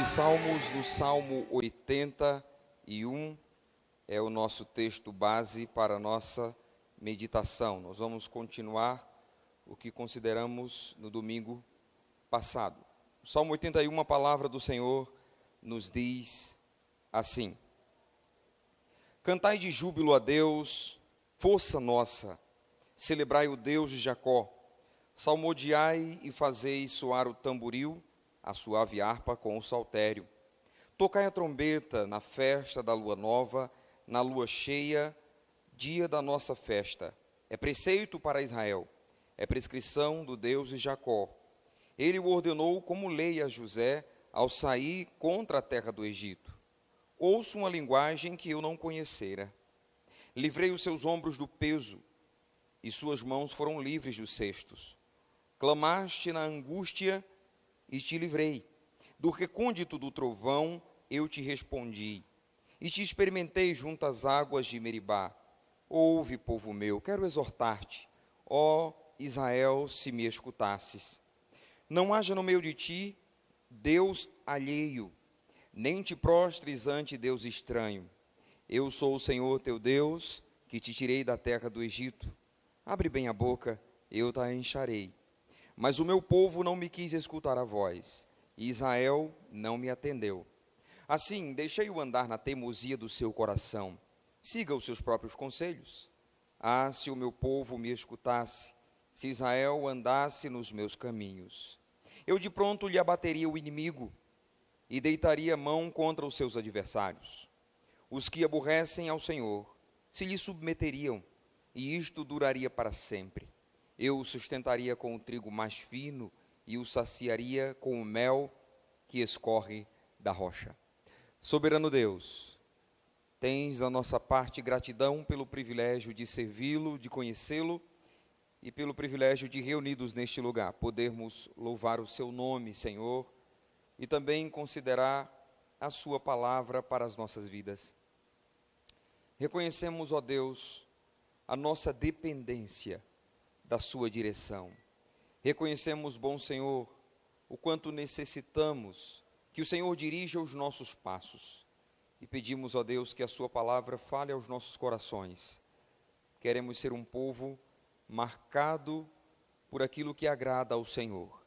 dos Salmos, no Salmo 81, é o nosso texto base para a nossa meditação. Nós vamos continuar o que consideramos no domingo passado. O Salmo 81, a palavra do Senhor nos diz assim: Cantai de júbilo a Deus, força nossa, celebrai o Deus de Jacó, salmodiai e fazei soar o tamboril, a suave harpa com o saltério. Tocai a trombeta na festa da lua nova, na lua cheia, dia da nossa festa. É preceito para Israel, é prescrição do Deus de Jacó. Ele o ordenou como lei a José ao sair contra a terra do Egito. Ouço uma linguagem que eu não conhecera. Livrei os seus ombros do peso, e suas mãos foram livres dos cestos. Clamaste na angústia e te livrei. Do recôndito do trovão eu te respondi, e te experimentei junto às águas de Meribá. Ouve, povo meu, quero exortar-te, ó Israel, se me escutasses. Não haja no meio de ti Deus alheio, nem te prostres ante Deus estranho. Eu sou o Senhor teu Deus, que te tirei da terra do Egito. Abre bem a boca, eu te encharei. Mas o meu povo não me quis escutar a voz, e Israel não me atendeu. Assim, deixei-o andar na teimosia do seu coração. Siga os seus próprios conselhos. Ah, se o meu povo me escutasse, se Israel andasse nos meus caminhos. Eu de pronto lhe abateria o inimigo, e deitaria mão contra os seus adversários. Os que aborrecem ao Senhor se lhe submeteriam, e isto duraria para sempre. Eu o sustentaria com o trigo mais fino e o saciaria com o mel que escorre da rocha. Soberano Deus, tens da nossa parte gratidão pelo privilégio de servi-lo, de conhecê-lo e pelo privilégio de, reunidos neste lugar, podermos louvar o seu nome, Senhor, e também considerar a sua palavra para as nossas vidas. Reconhecemos, ó Deus, a nossa dependência da sua direção. Reconhecemos, bom Senhor, o quanto necessitamos que o Senhor dirija os nossos passos. E pedimos, ó Deus, que a sua palavra fale aos nossos corações. Queremos ser um povo marcado por aquilo que agrada ao Senhor.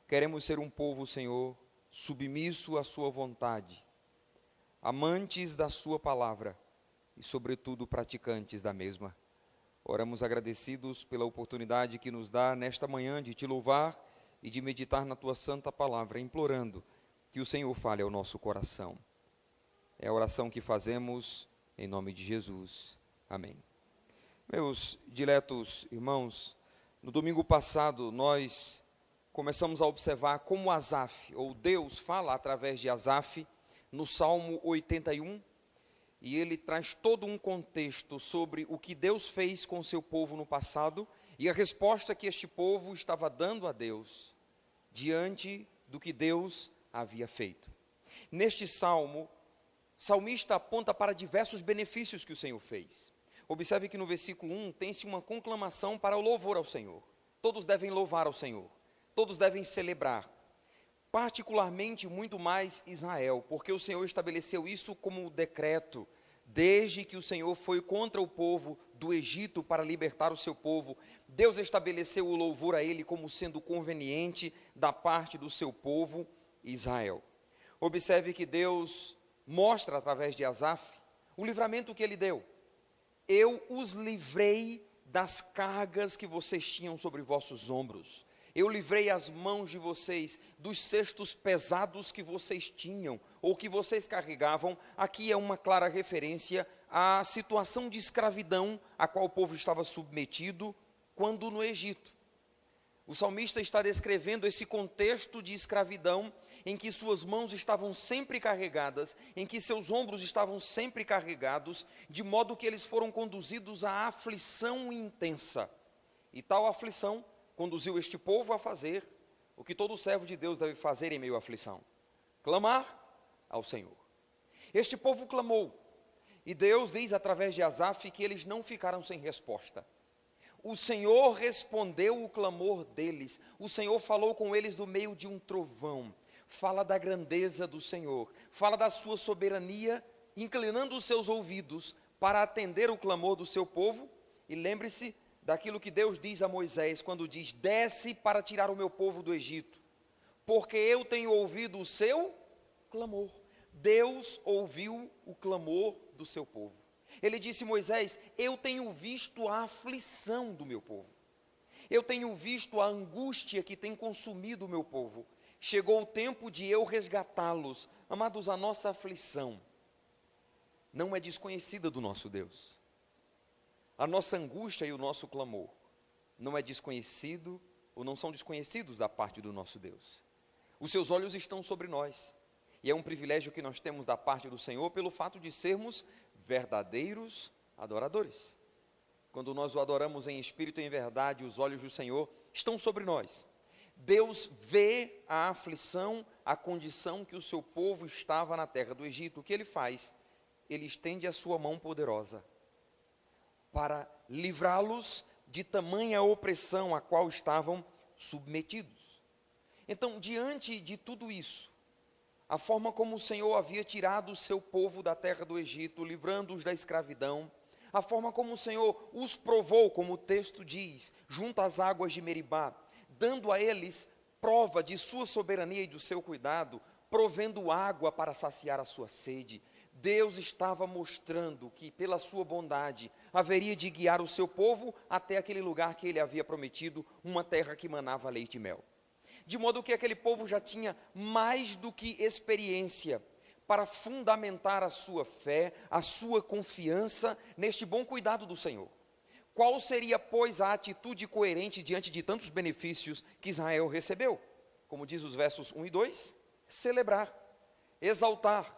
Queremos ser um povo, Senhor, submisso à sua vontade, amantes da sua palavra e, sobretudo, praticantes da mesma. Oramos agradecidos pela oportunidade que nos dá nesta manhã de te louvar e de meditar na tua santa palavra, implorando que o Senhor fale ao nosso coração. É a oração que fazemos em nome de Jesus. Amém. Meus diletos irmãos, no domingo passado nós começamos a observar como Asaf, ou Deus, fala através de Asaf no Salmo 81, e ele traz todo um contexto sobre o que Deus fez com o seu povo no passado e a resposta que este povo estava dando a Deus diante do que Deus havia feito. Neste salmo, o salmista aponta para diversos benefícios que o Senhor fez. Observe que no versículo 1 tem-se uma conclamação para o louvor ao Senhor. Todos devem louvar ao Senhor, todos devem celebrar. Particularmente, muito mais Israel, porque o Senhor estabeleceu isso como decreto, desde que o Senhor foi contra o povo do Egito para libertar o seu povo. Deus estabeleceu o louvor a ele como sendo conveniente da parte do seu povo, Israel. Observe que Deus mostra através de Asaf o livramento que ele deu. Eu os livrei das cargas que vocês tinham sobre vossos ombros. Eu livrei as mãos de vocês dos cestos pesados que vocês tinham, ou que vocês carregavam. Aqui é uma clara referência à situação de escravidão a qual o povo estava submetido quando no Egito. O salmista está descrevendo esse contexto de escravidão em que suas mãos estavam sempre carregadas, em que seus ombros estavam sempre carregados, de modo que eles foram conduzidos à aflição intensa. E tal aflição conduziu este povo a fazer o que todo servo de Deus deve fazer em meio à aflição: clamar ao Senhor. Este povo clamou, e Deus diz através de Asaf que eles não ficaram sem resposta. O Senhor respondeu o clamor deles, o Senhor falou com eles do meio de um trovão, fala da grandeza do Senhor, fala da sua soberania, inclinando os seus ouvidos para atender o clamor do seu povo. E lembre-se daquilo que Deus diz a Moisés, quando diz: desce para tirar o meu povo do Egito, porque eu tenho ouvido o seu clamor. Deus ouviu o clamor do seu povo. Ele disse: Moisés, eu tenho visto a aflição do meu povo, eu tenho visto a angústia que tem consumido o meu povo. Chegou o tempo de eu resgatá-los. Amados, a nossa aflição não é desconhecida do nosso Deus. A nossa angústia e o nosso clamor não é desconhecido ou não são desconhecidos da parte do nosso Deus. Os seus olhos estão sobre nós, e é um privilégio que nós temos da parte do Senhor pelo fato de sermos verdadeiros adoradores. Quando nós o adoramos em espírito e em verdade, os olhos do Senhor estão sobre nós. Deus vê a aflição, a condição que o seu povo estava na terra do Egito. O que ele faz? Ele estende a sua mão poderosa para livrá-los de tamanha opressão a qual estavam submetidos. Então, diante de tudo isso, a forma como o Senhor havia tirado o seu povo da terra do Egito, livrando-os da escravidão, a forma como o Senhor os provou, como o texto diz, junto às águas de Meribá, dando a eles prova de sua soberania e do seu cuidado, provendo água para saciar a sua sede. Deus estava mostrando que, pela sua bondade, haveria de guiar o seu povo até aquele lugar que ele havia prometido, uma terra que manava leite e mel. De modo que aquele povo já tinha mais do que experiência para fundamentar a sua fé, a sua confiança neste bom cuidado do Senhor. Qual seria, pois, a atitude coerente diante de tantos benefícios que Israel recebeu? Como diz os versos 1 e 2, celebrar, exaltar,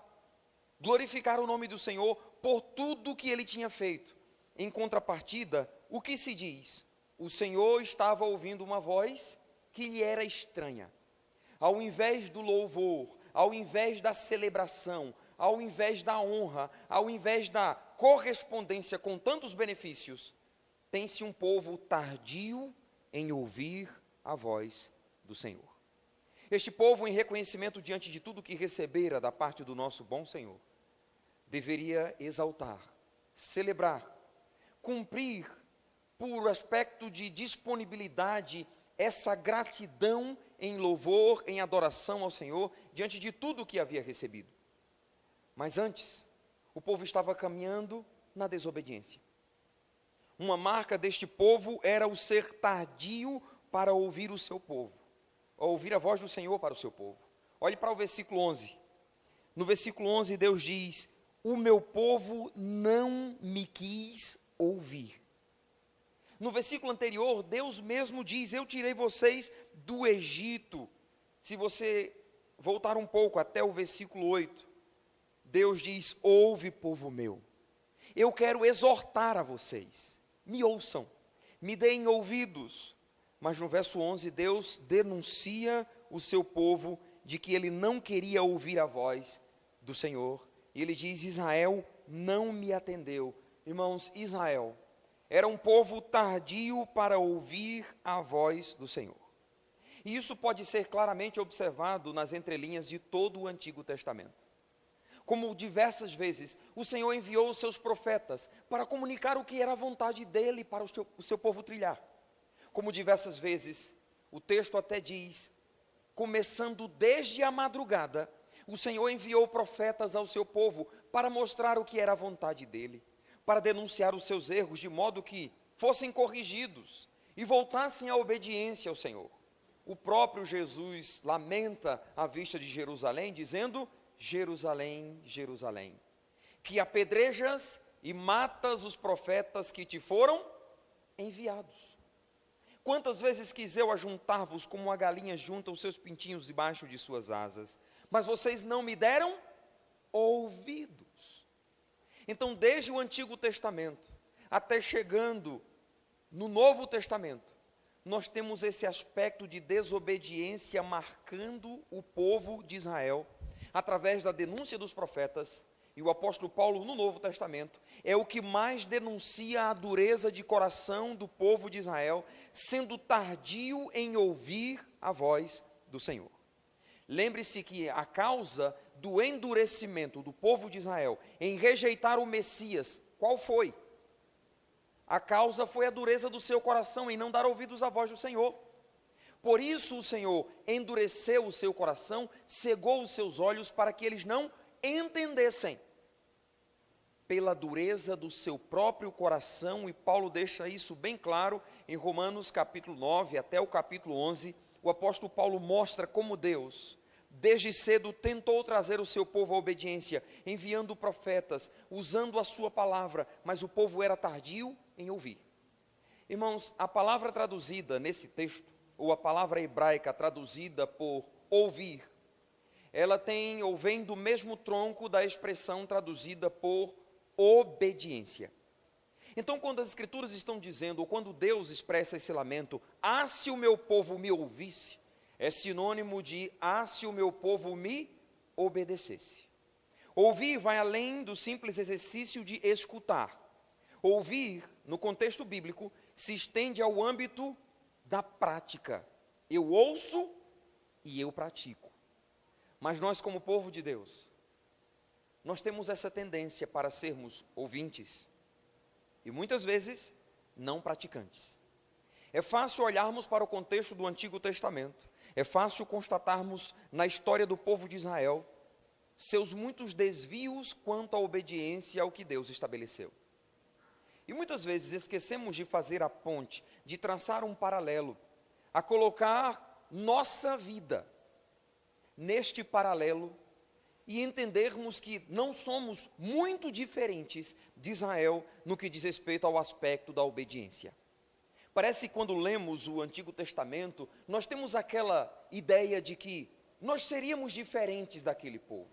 glorificar o nome do Senhor por tudo que ele tinha feito. Em contrapartida, o que se diz? O Senhor estava ouvindo uma voz que lhe era estranha. Ao invés do louvor, ao invés da celebração, ao invés da honra, ao invés da correspondência com tantos benefícios, tem-se um povo tardio em ouvir a voz do Senhor. Este povo, em reconhecimento diante de tudo que recebera da parte do nosso bom Senhor, deveria exaltar, celebrar, cumprir, por aspecto de disponibilidade, essa gratidão em louvor, em adoração ao Senhor, diante de tudo o que havia recebido. Mas antes, o povo estava caminhando na desobediência. Uma marca deste povo era o ser tardio para ouvir o seu povo, ouvir a voz do Senhor para o seu povo. Olhe para o versículo 11. No versículo 11, Deus diz: o meu povo não me quis ouvir. No versículo anterior, Deus mesmo diz: eu tirei vocês do Egito. Se você voltar um pouco até o versículo 8, Deus diz: ouve, povo meu, eu quero exortar a vocês, me ouçam, me deem ouvidos. Mas no verso 11, Deus denuncia o seu povo de que ele não queria ouvir a voz do Senhor. E ele diz: Israel não me atendeu. Irmãos, Israel era um povo tardio para ouvir a voz do Senhor. E isso pode ser claramente observado nas entrelinhas de todo o Antigo Testamento. Como diversas vezes o Senhor enviou os seus profetas para comunicar o que era a vontade dele para o seu povo trilhar. Como diversas vezes, o texto até diz, começando desde a madrugada, o Senhor enviou profetas ao seu povo para mostrar o que era a vontade dele, para denunciar os seus erros, de modo que fossem corrigidos e voltassem à obediência ao Senhor. O próprio Jesus lamenta à vista de Jerusalém, dizendo: Jerusalém, Jerusalém, que apedrejas e matas os profetas que te foram enviados. Quantas vezes quis eu ajuntar-vos como uma galinha junta os seus pintinhos debaixo de suas asas, mas vocês não me deram ouvidos. Então, desde o Antigo Testamento até chegando no Novo Testamento, nós temos esse aspecto de desobediência marcando o povo de Israel, através da denúncia dos profetas. E o apóstolo Paulo, no Novo Testamento, é o que mais denuncia a dureza de coração do povo de Israel, sendo tardio em ouvir a voz do Senhor. Lembre-se que a causa do endurecimento do povo de Israel em rejeitar o Messias, qual foi? A causa foi a dureza do seu coração em não dar ouvidos à voz do Senhor. Por isso o Senhor endureceu o seu coração, cegou os seus olhos para que eles não entendessem. Pela dureza do seu próprio coração, e Paulo deixa isso bem claro em Romanos capítulo 9 até o capítulo 11, o apóstolo Paulo mostra como Deus, desde cedo, tentou trazer o seu povo à obediência, enviando profetas, usando a sua palavra, mas o povo era tardio em ouvir. Irmãos, a palavra traduzida nesse texto, ou a palavra hebraica traduzida por ouvir, ela tem ou vem do mesmo tronco da expressão traduzida por obediência. Então, quando as escrituras estão dizendo, ou quando Deus expressa esse lamento, ah, se o meu povo me ouvisse, é sinônimo de, ah, se o meu povo me obedecesse. Ouvir vai além do simples exercício de escutar. Ouvir, no contexto bíblico, se estende ao âmbito da prática. Eu ouço e eu pratico. Mas nós, como povo de Deus, nós temos essa tendência para sermos ouvintes e muitas vezes não praticantes. É fácil olharmos para o contexto do Antigo Testamento, é fácil constatarmos na história do povo de Israel seus muitos desvios quanto à obediência ao que Deus estabeleceu. E muitas vezes esquecemos de fazer a ponte, de traçar um paralelo, a colocar nossa vida neste paralelo e entendermos que não somos muito diferentes de Israel no que diz respeito ao aspecto da obediência. Parece que quando lemos o Antigo Testamento, nós temos aquela ideia de que nós seríamos diferentes daquele povo.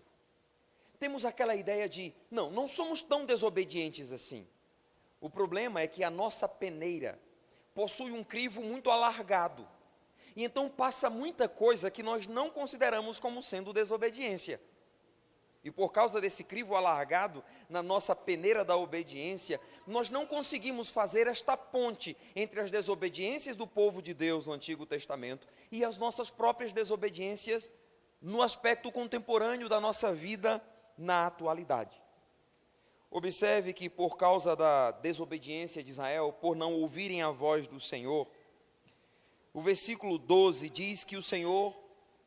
Temos aquela ideia de, não somos tão desobedientes assim. O problema é que a nossa peneira possui um crivo muito alargado. E então passa muita coisa que nós não consideramos como sendo desobediência. E por causa desse crivo alargado na nossa peneira da obediência, nós não conseguimos fazer esta ponte entre as desobediências do povo de Deus no Antigo Testamento e as nossas próprias desobediências no aspecto contemporâneo da nossa vida na atualidade. Observe que por causa da desobediência de Israel, por não ouvirem a voz do Senhor, o versículo 12 diz que o Senhor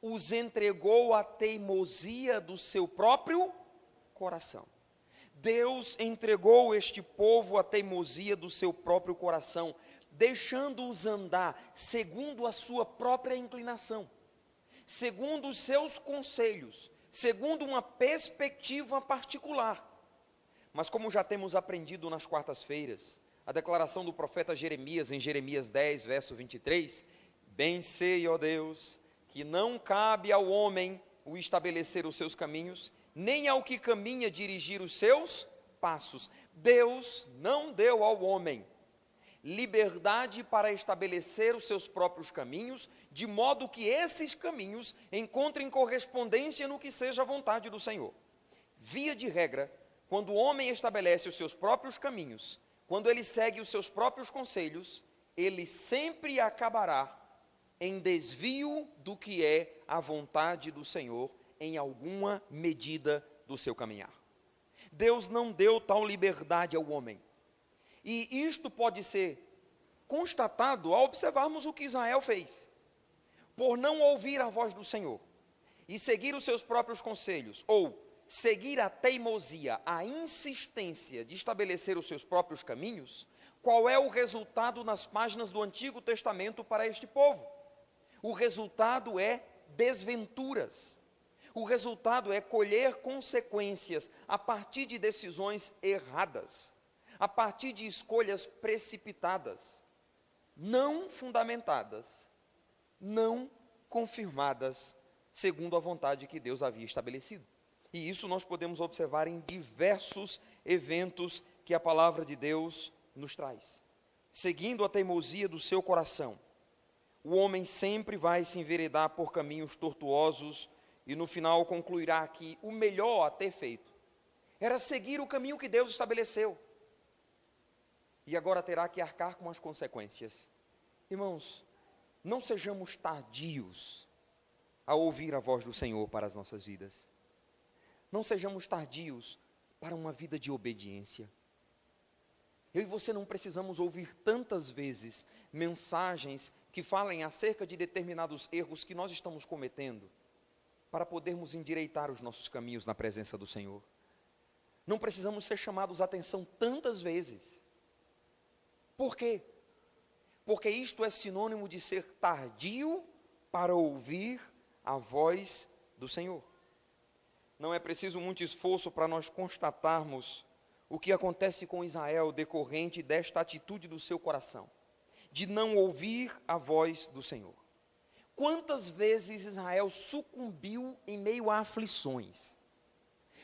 os entregou à teimosia do seu próprio coração. Deus entregou este povo à teimosia do seu próprio coração, deixando-os andar segundo a sua própria inclinação, segundo os seus conselhos, segundo uma perspectiva particular. Mas como já temos aprendido nas quartas-feiras, a declaração do profeta Jeremias, em Jeremias 10, verso 23, bem sei, ó Deus, que não cabe ao homem o estabelecer os seus caminhos, nem ao que caminha dirigir os seus passos. Deus não deu ao homem liberdade para estabelecer os seus próprios caminhos, de modo que esses caminhos encontrem correspondência no que seja a vontade do Senhor. Via de regra, quando o homem estabelece os seus próprios caminhos, quando ele segue os seus próprios conselhos, ele sempre acabará em desvio do que é a vontade do Senhor, em alguma medida do seu caminhar. Deus não deu tal liberdade ao homem. E isto pode ser constatado ao observarmos o que Israel fez. Por não ouvir a voz do Senhor e seguir os seus próprios conselhos, ou seguir a teimosia, a insistência de estabelecer os seus próprios caminhos, qual é o resultado nas páginas do Antigo Testamento para este povo? O resultado é desventuras. O resultado é colher consequências a partir de decisões erradas, a partir de escolhas precipitadas, não fundamentadas, não confirmadas segundo a vontade que Deus havia estabelecido. E isso nós podemos observar em diversos eventos que a palavra de Deus nos traz. Seguindo a teimosia do seu coração, o homem sempre vai se enveredar por caminhos tortuosos e no final concluirá que o melhor a ter feito era seguir o caminho que Deus estabeleceu. E agora terá que arcar com as consequências. Irmãos, não sejamos tardios a ouvir a voz do Senhor para as nossas vidas. Não sejamos tardios para uma vida de obediência. Eu e você não precisamos ouvir tantas vezes mensagens que falem acerca de determinados erros que nós estamos cometendo, para podermos endireitar os nossos caminhos na presença do Senhor. Não precisamos ser chamados a atenção tantas vezes. Por quê? Porque isto é sinônimo de ser tardio para ouvir a voz do Senhor. Não é preciso muito esforço para nós constatarmos o que acontece com Israel decorrente desta atitude do seu coração, de não ouvir a voz do Senhor. Quantas vezes Israel sucumbiu em meio a aflições?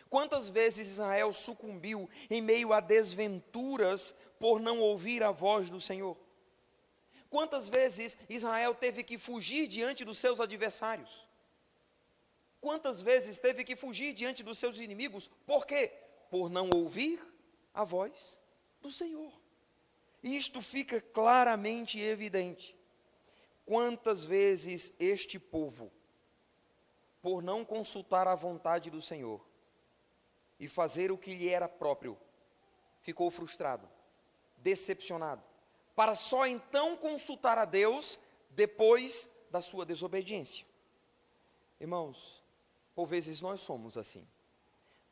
Quantas vezes Israel sucumbiu em meio a desventuras por não ouvir a voz do Senhor? Quantas vezes Israel teve que fugir diante dos seus adversários? Quantas vezes teve que fugir diante dos seus inimigos? Por quê? Por não ouvir a voz do Senhor. E isto fica claramente evidente. Quantas vezes este povo, por não consultar a vontade do Senhor e fazer o que lhe era próprio, ficou frustrado, decepcionado, para só então consultar a Deus depois da sua desobediência. Irmãos, por vezes nós somos assim,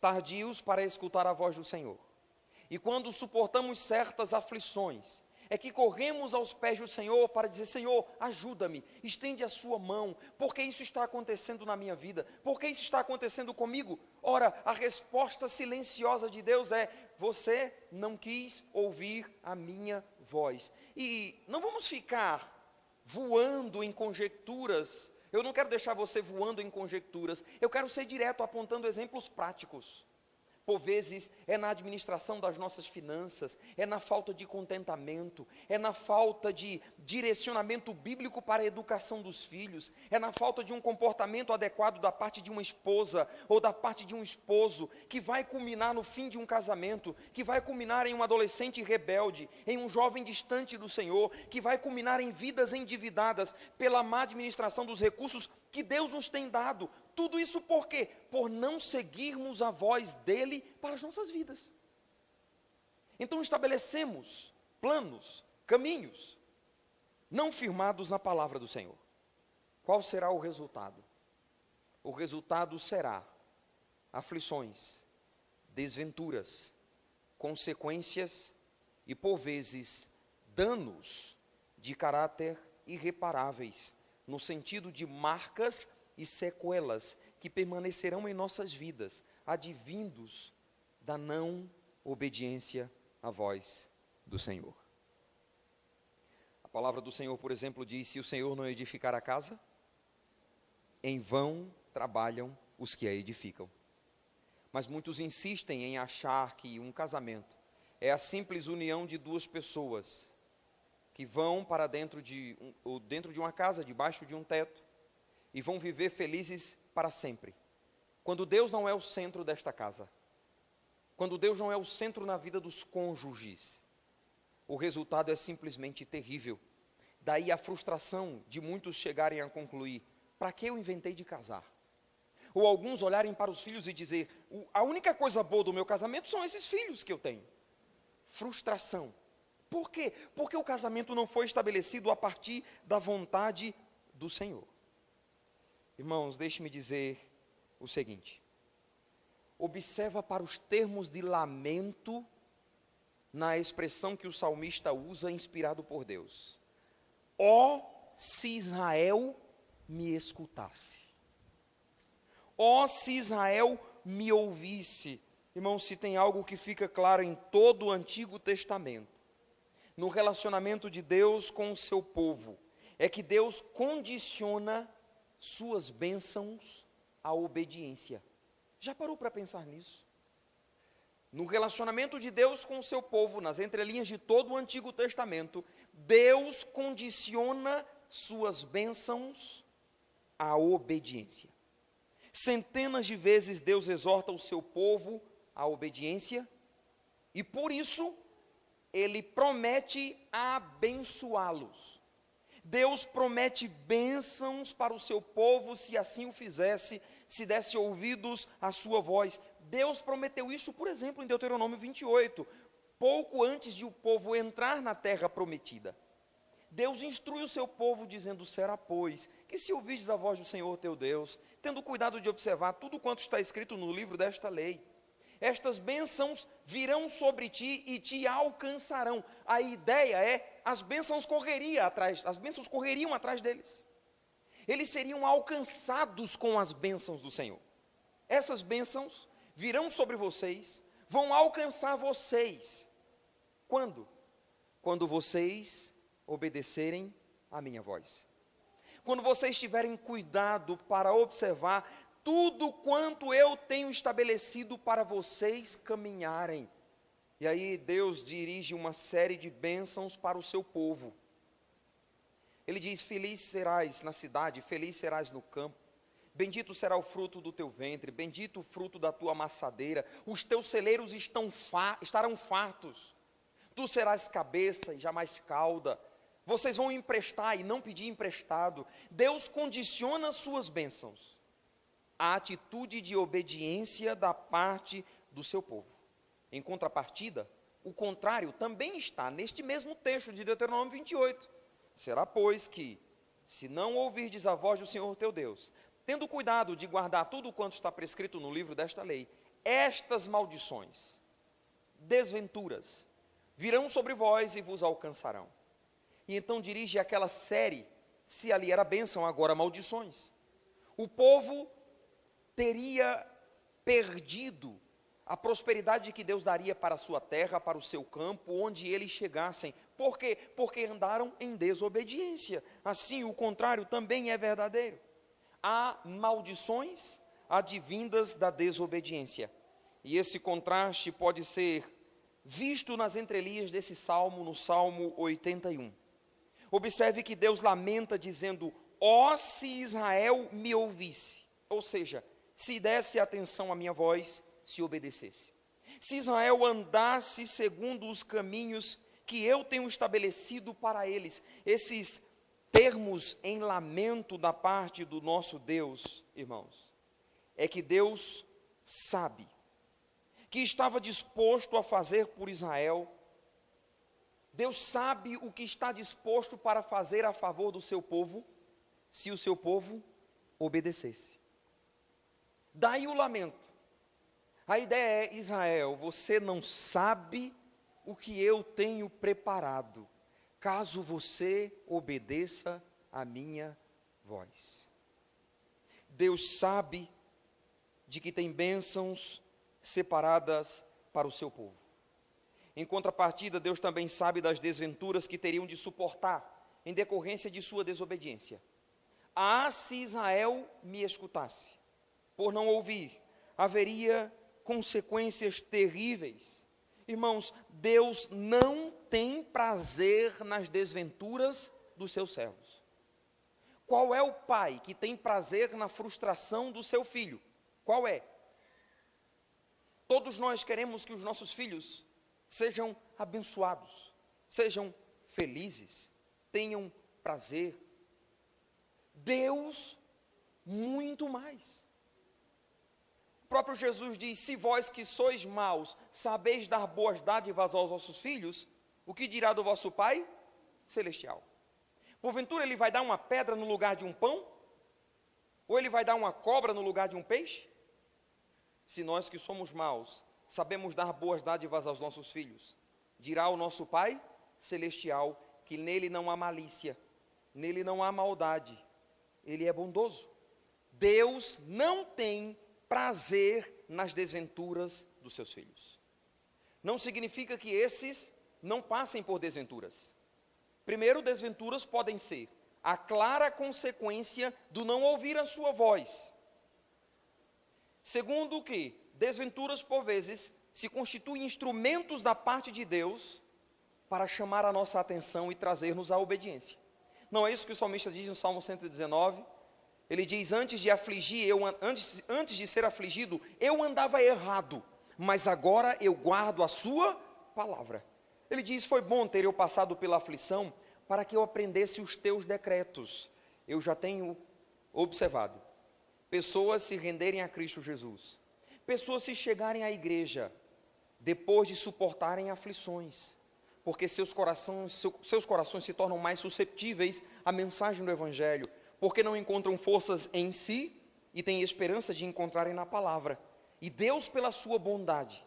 tardios para escutar a voz do Senhor. E quando suportamos certas aflições, é que corremos aos pés do Senhor para dizer: Senhor, ajuda-me, estende a sua mão, porque isso está acontecendo na minha vida, porque isso está acontecendo comigo. Ora, a resposta silenciosa de Deus é: você não quis ouvir a minha voz. E não vamos ficar voando em conjecturas. Eu não quero deixar você voando em conjecturas, eu quero ser direto, apontando exemplos práticos. Por vezes é na administração das nossas finanças, é na falta de contentamento, é na falta de direcionamento bíblico para a educação dos filhos, é na falta de um comportamento adequado da parte de uma esposa ou da parte de um esposo, que vai culminar no fim de um casamento, que vai culminar em um adolescente rebelde, em um jovem distante do Senhor, que vai culminar em vidas endividadas pela má administração dos recursos que Deus nos tem dado. Tudo isso por quê? Por não seguirmos a voz dele para as nossas vidas. Então estabelecemos planos, caminhos, não firmados na palavra do Senhor. Qual será o resultado? O resultado será aflições, desventuras, consequências e, por vezes, danos de caráter irreparáveis, no sentido de marcas e sequelas que permanecerão em nossas vidas, advindos da não obediência à voz do Senhor. A palavra do Senhor, por exemplo, diz: se o Senhor não edificar a casa, em vão trabalham os que a edificam. Mas muitos insistem em achar que um casamento é a simples união de duas pessoas que vão para dentro de uma casa, debaixo de um teto, e vão viver felizes para sempre. Quando Deus não é o centro desta casa, quando Deus não é o centro na vida dos cônjuges, o resultado é simplesmente terrível. Daí a frustração de muitos chegarem a concluir: para que eu inventei de casar? Ou alguns olharem para os filhos e dizer: a única coisa boa do meu casamento são esses filhos que eu tenho. Frustração. Por quê? Porque o casamento não foi estabelecido a partir da vontade do Senhor. Irmãos, deixe-me dizer o seguinte: observa para os termos de lamento na expressão que o salmista usa, inspirado por Deus. Ó, se Israel me escutasse. Ó, se Israel me ouvisse. Irmãos, se tem algo que fica claro em todo o Antigo Testamento, no relacionamento de Deus com o seu povo, é que Deus condiciona suas bênçãos à obediência. Já parou para pensar nisso? No relacionamento de Deus com o seu povo, nas entrelinhas de todo o Antigo Testamento, Deus condiciona suas bênçãos à obediência. Centenas de vezes Deus exorta o seu povo à obediência, e por isso Ele promete abençoá-los. Deus promete bênçãos para o seu povo, se assim o fizesse, se desse ouvidos à sua voz. Deus prometeu isso, por exemplo, em Deuteronômio 28, pouco antes de o povo entrar na terra prometida. Deus instrui o seu povo dizendo: será, pois, que se ouvirdes a voz do Senhor teu Deus, tendo cuidado de observar tudo quanto está escrito no livro desta lei, estas bênçãos virão sobre ti e te alcançarão. A ideia é, as bênçãos correriam atrás deles. Eles seriam alcançados com as bênçãos do Senhor. Essas bênçãos virão sobre vocês, vão alcançar vocês. Quando? Quando vocês obedecerem à minha voz. Quando vocês tiverem cuidado para observar tudo quanto eu tenho estabelecido para vocês caminharem. E aí Deus dirige uma série de bênçãos para o seu povo. Ele diz: feliz serás na cidade, feliz serás no campo. Bendito será o fruto do teu ventre, bendito o fruto da tua amassadeira. Os teus celeiros estarão fartos. Tu serás cabeça e jamais cauda. Vocês vão emprestar e não pedir emprestado. Deus condiciona suas bênçãos à atitude de obediência da parte do seu povo. Em contrapartida, o contrário também está neste mesmo texto de Deuteronômio 28. Será, pois, que, se não ouvirdes a voz do Senhor teu Deus, tendo cuidado de guardar tudo quanto está prescrito no livro desta lei, estas maldições, desventuras, virão sobre vós e vos alcançarão. E então dirige aquela série, se ali era bênção, agora maldições. O povo teria perdido a prosperidade que Deus daria para a sua terra, para o seu campo, onde eles chegassem. Por quê? Porque andaram em desobediência. Assim, o contrário também é verdadeiro. Há maldições advindas da desobediência. E esse contraste pode ser visto nas entrelinhas desse salmo, no Salmo 81. Observe que Deus lamenta dizendo: ó, se Israel me ouvisse. Ou seja, se desse atenção à minha voz, se obedecesse. Se Israel andasse segundo os caminhos que eu tenho estabelecido para eles. Esses termos em lamento da parte do nosso Deus, irmãos, é que Deus sabe que estava disposto a fazer por Israel. Deus sabe o que está disposto para fazer a favor do seu povo, se o seu povo obedecesse. Daí o lamento. A ideia é: Israel, você não sabe o que eu tenho preparado, caso você obedeça a minha voz. Deus sabe de que tem bênçãos separadas para o seu povo. Em contrapartida, Deus também sabe das desventuras que teriam de suportar em decorrência de sua desobediência. Ah, se Israel me escutasse, por não ouvir, haveria consequências terríveis. Irmãos, Deus não tem prazer nas desventuras dos seus servos. Qual é o pai que tem prazer na frustração do seu filho? Qual é? Todos nós queremos que os nossos filhos sejam abençoados, sejam felizes, tenham prazer. Deus, muito mais. O próprio Jesus diz: se vós que sois maus, sabeis dar boas dádivas aos vossos filhos, o que dirá do vosso Pai Celestial? Porventura ele vai dar uma pedra no lugar de um pão? Ou ele vai dar uma cobra no lugar de um peixe? Se nós que somos maus, sabemos dar boas dádivas aos nossos filhos, dirá o nosso Pai Celestial que nele não há malícia, nele não há maldade, ele é bondoso. Deus não tem prazer nas desventuras dos seus filhos. Não significa que esses não passem por desventuras. Primeiro, desventuras podem ser a clara consequência do não ouvir a sua voz. Segundo, que desventuras, por vezes, se constituem instrumentos da parte de Deus para chamar a nossa atenção e trazer-nos à obediência. Não é isso que o salmista diz no Salmo 119? Ele diz: antes de ser afligido, eu andava errado, mas agora eu guardo a sua palavra. Ele diz: foi bom ter eu passado pela aflição, para que eu aprendesse os teus decretos. Eu já tenho observado pessoas se renderem a Cristo Jesus, pessoas se chegarem à igreja depois de suportarem aflições, porque seus corações se tornam mais susceptíveis à mensagem do Evangelho, porque não encontram forças em si e têm esperança de encontrarem na palavra. E Deus, pela sua bondade,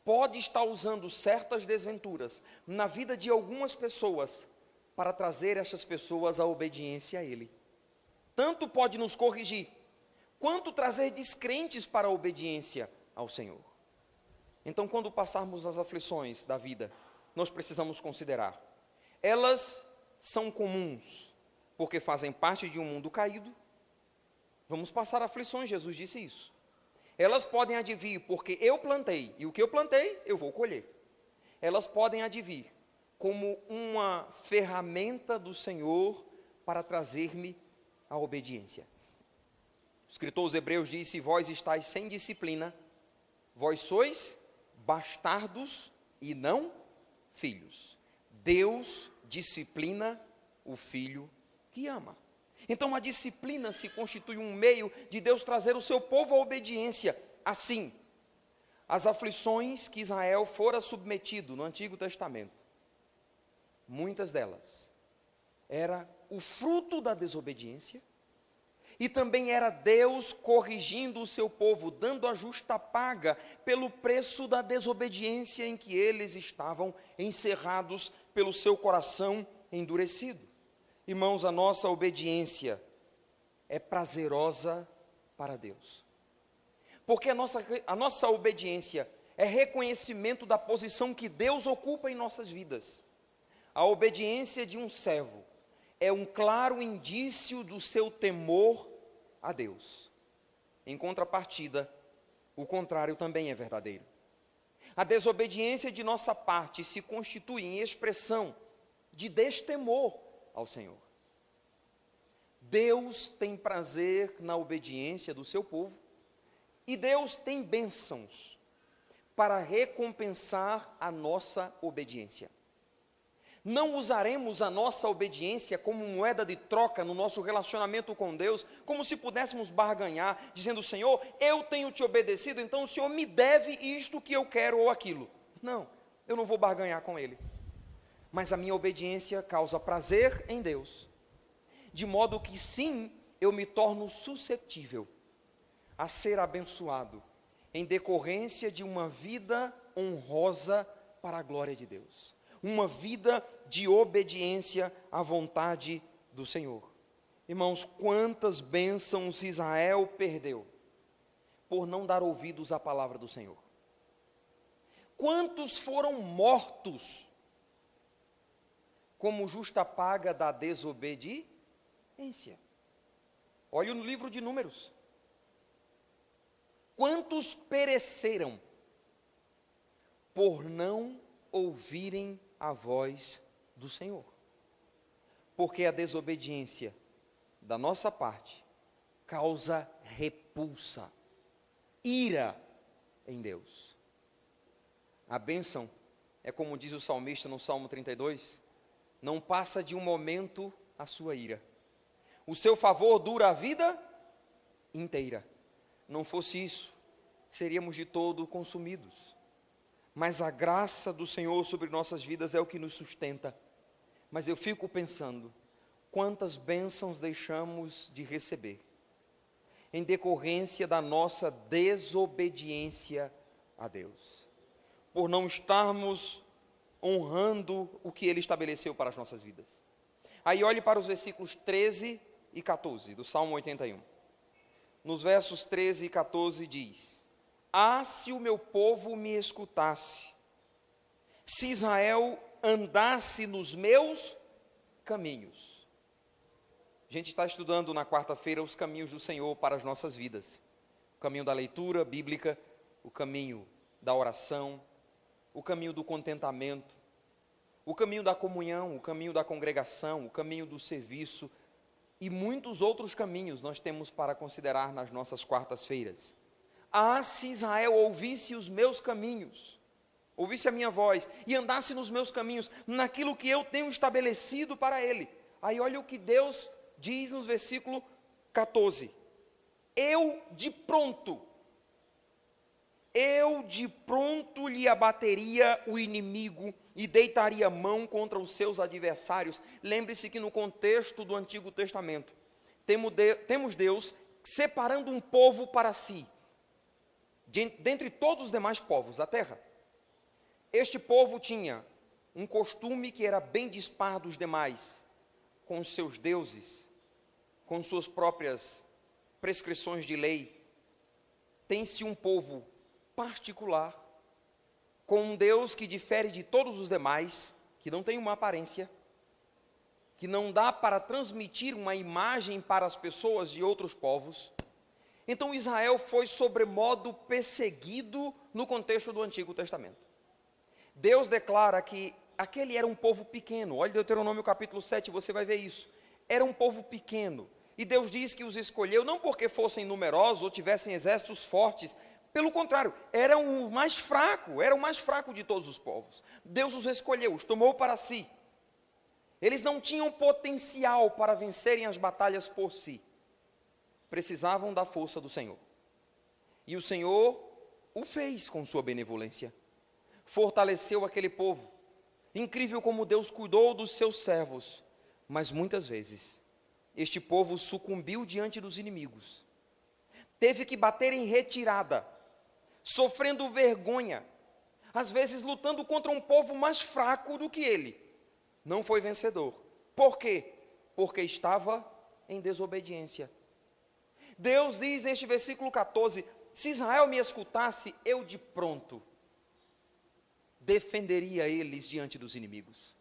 pode estar usando certas desventuras na vida de algumas pessoas para trazer essas pessoas à obediência a Ele. Tanto pode nos corrigir, quanto trazer descrentes para a obediência ao Senhor. Então, quando passarmos as aflições da vida, nós precisamos considerar, elas são comuns, porque fazem parte de um mundo caído. Vamos passar aflições, Jesus disse isso. Elas podem advir porque eu plantei, e o que eu plantei, eu vou colher. Elas podem advir como uma ferramenta do Senhor para trazer-me a obediência. O escritor aos Hebreus disse: vós estáis sem disciplina, vós sois bastardos e não filhos. Deus disciplina o filho que ama. Então a disciplina se constitui um meio de Deus trazer o seu povo à obediência. Assim, as aflições que Israel fora submetido no Antigo Testamento, muitas delas era o fruto da desobediência, e também era Deus corrigindo o seu povo, dando a justa paga pelo preço da desobediência em que eles estavam encerrados pelo seu coração endurecido. Irmãos, a nossa obediência é prazerosa para Deus, porque a nossa obediência é reconhecimento da posição que Deus ocupa em nossas vidas. A obediência de um servo é um claro indício do seu temor a Deus. Em contrapartida, o contrário também é verdadeiro. A desobediência de nossa parte se constitui em expressão de destemor ao Senhor. Deus tem prazer na obediência do seu povo, e Deus tem bênçãos para recompensar a nossa obediência. Não usaremos a nossa obediência como moeda de troca no nosso relacionamento com Deus, como se pudéssemos barganhar, dizendo: Senhor, eu tenho te obedecido, então o Senhor me deve isto que eu quero ou aquilo. Não, eu não vou barganhar com Ele. Mas a minha obediência causa prazer em Deus, de modo que sim, eu me torno suscetível a ser abençoado, em decorrência de uma vida honrosa para a glória de Deus. Uma vida de obediência à vontade do Senhor. Irmãos, quantas bênçãos Israel perdeu por não dar ouvidos à palavra do Senhor. Quantos foram mortos como justa paga da desobediência? Olhe no livro de Números. Quantos pereceram por não ouvirem a voz do Senhor? Porque a desobediência da nossa parte causa repulsa, ira em Deus. A bênção é, como diz o salmista no Salmo 32, não passa de um momento a sua ira. O seu favor dura a vida inteira. Não fosse isso, seríamos de todo consumidos. Mas a graça do Senhor sobre nossas vidas é o que nos sustenta. Mas eu fico pensando, quantas bênçãos deixamos de receber, em decorrência da nossa desobediência a Deus, por não estarmos honrando o que Ele estabeleceu para as nossas vidas. Aí olhe para os versículos 13 e 14 do Salmo 81. Nos versos 13 e 14 diz: ah, se o meu povo me escutasse, se Israel andasse nos meus caminhos. A gente está estudando na quarta-feira os caminhos do Senhor para as nossas vidas. O caminho da leitura bíblica, o caminho da oração, o caminho do contentamento, o caminho da comunhão, o caminho da congregação, o caminho do serviço, e muitos outros caminhos nós temos para considerar nas nossas quartas-feiras. Ah, se Israel ouvisse os meus caminhos, ouvisse a minha voz e andasse nos meus caminhos, naquilo que eu tenho estabelecido para ele. Aí olha o que Deus diz no versículo 14. Eu de pronto lhe abateria o inimigo e deitaria mão contra os seus adversários. Lembre-se que no contexto do Antigo Testamento, temos Deus separando um povo para si, dentre todos os demais povos da terra. Este povo tinha um costume que era bem dispar dos demais, com os seus deuses, com suas próprias prescrições de lei. Tem-se um povo particular, com um Deus que difere de todos os demais, que não tem uma aparência, que não dá para transmitir uma imagem para as pessoas de outros povos. Então Israel foi sobremodo perseguido no contexto do Antigo Testamento. Deus declara que aquele era um povo pequeno. Olha Deuteronômio capítulo 7, você vai ver isso. Era um povo pequeno. E Deus diz que os escolheu não porque fossem numerosos ou tivessem exércitos fortes. Pelo contrário, era o mais fraco de todos os povos. Deus os escolheu, os tomou para si. Eles não tinham potencial para vencerem as batalhas por si. Precisavam da força do Senhor. E o Senhor o fez com sua benevolência. Fortaleceu aquele povo. Incrível como Deus cuidou dos seus servos. Mas muitas vezes, este povo sucumbiu diante dos inimigos. Teve que bater em retirada, sofrendo vergonha, às vezes lutando contra um povo mais fraco do que ele. Não foi vencedor. Por quê? Porque estava em desobediência. Deus diz neste versículo 14, se Israel me escutasse, eu de pronto defenderia eles diante dos inimigos.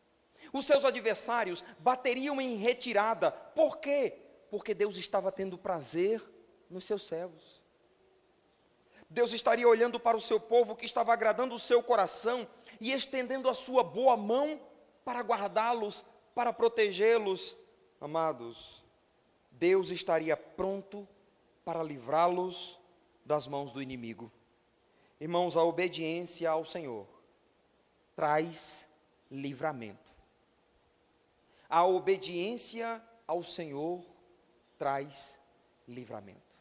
Os seus adversários bateriam em retirada. Por quê? Porque Deus estava tendo prazer nos seus servos. Deus estaria olhando para o seu povo que estava agradando o seu coração e estendendo a sua boa mão para guardá-los, para protegê-los. Amados, Deus estaria pronto para livrá-los das mãos do inimigo. Irmãos, a obediência ao Senhor traz livramento. A obediência ao Senhor traz livramento.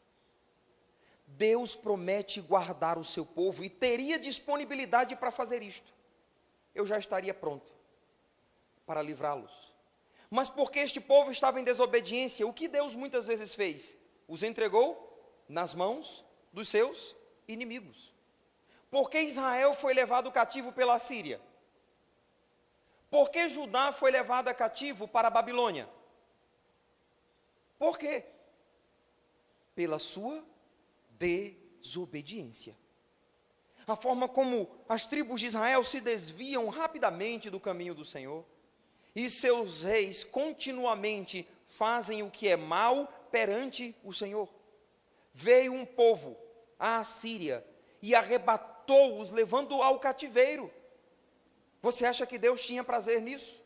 Deus promete guardar o seu povo e teria disponibilidade para fazer isto. Eu já estaria pronto para livrá-los. Mas porque este povo estava em desobediência, o que Deus muitas vezes fez? Os entregou nas mãos dos seus inimigos. Por que Israel foi levado cativo pela Síria? Por que Judá foi levado cativo para a Babilônia? Por quê? Pela sua desobediência. A forma como as tribos de Israel se desviam rapidamente do caminho do Senhor, e seus reis continuamente fazem o que é mal perante o Senhor. Veio um povo, a Assíria, e arrebatou-os, levando ao cativeiro. Você acha que Deus tinha prazer nisso?